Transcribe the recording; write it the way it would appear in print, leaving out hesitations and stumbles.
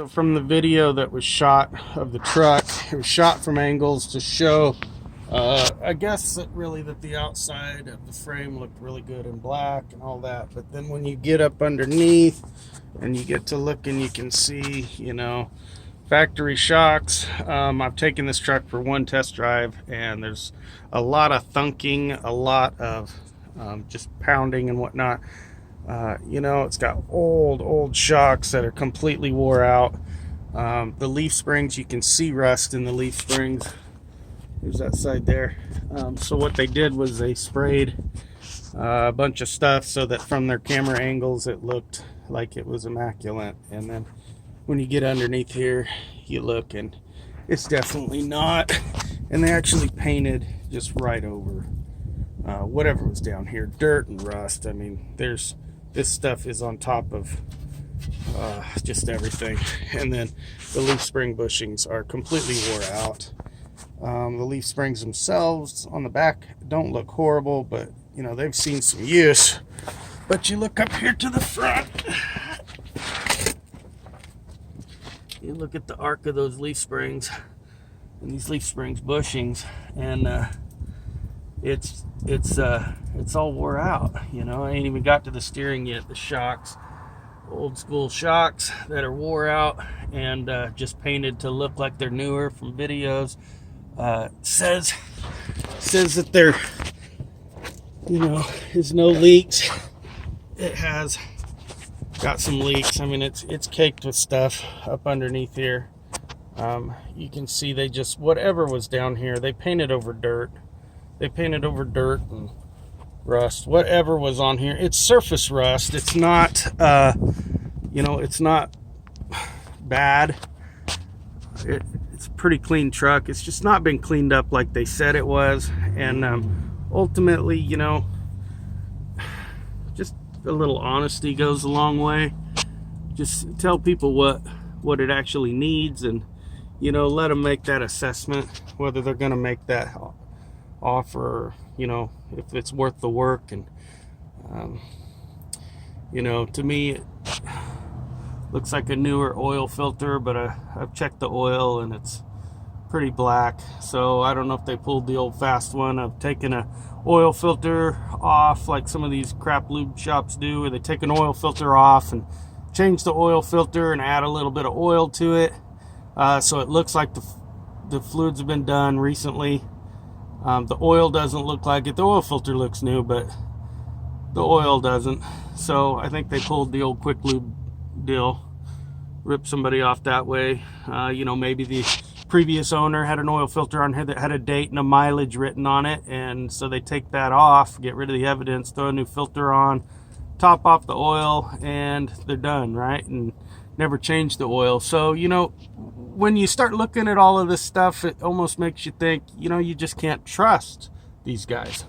So from the video that was shot of the truck, it was shot from angles to show, I guess that the outside of the frame looked really good in black and all that. But then when you get up underneath and you get to look, and you can see, you know, factory shocks. I've taken this truck for one test drive, and there's a lot of thunking, a lot of just pounding and whatnot. You know, it's got old shocks that are completely wore out. The leaf springs, you can see rust in the leaf springs. There's that side there. So what they did was they sprayed a bunch of stuff so that from their camera angles it looked like it was immaculate. And then when you get underneath here, you look, and it's definitely not. And they actually painted just right over whatever was down here, dirt and rust. I mean, this stuff is on top of just everything. And then the leaf spring bushings are completely wore out. The leaf springs themselves on the back don't look horrible, but you know, they've seen some use. But you look up here to the front, you look at the arc of those leaf springs and these leaf springs bushings, and it's all wore out. You know, I ain't even got to the steering yet. The shocks, old school shocks that are wore out and just painted to look like they're newer from videos. Says that there, you know, is no leaks. It has got some leaks. I mean, it's caked with stuff up underneath here. You can see they just, whatever was down here, they painted over dirt. They painted over dirt and rust. Whatever was on here, it's surface rust. It's not, you know, it's not bad. It's a pretty clean truck. It's just not been cleaned up like they said it was. And ultimately, you know, just a little honesty goes a long way. Just tell people what it actually needs, and you know, let them make that assessment whether they're going to make that offer, or, you know, if it's worth the work. And you know, to me it looks like a newer oil filter, but I've checked the oil and it's pretty black. So I don't know if they pulled the old fast one of taking a oil filter off like some of these crap lube shops do, where they take an oil filter off and change the oil filter and add a little bit of oil to it, so it looks like the fluids have been done recently. The oil doesn't look like it. The oil filter looks new, but the oil doesn't. So I think they pulled the old quick lube deal, ripped somebody off that way. You know, maybe the previous owner had an oil filter on here that had a date and a mileage written on it, and so they take that off, get rid of the evidence, throw a new filter on, top off the oil, and they're done, right? And never change the oil. So, you know, when you start looking at all of this stuff, it almost makes you think, you know, you just can't trust these guys.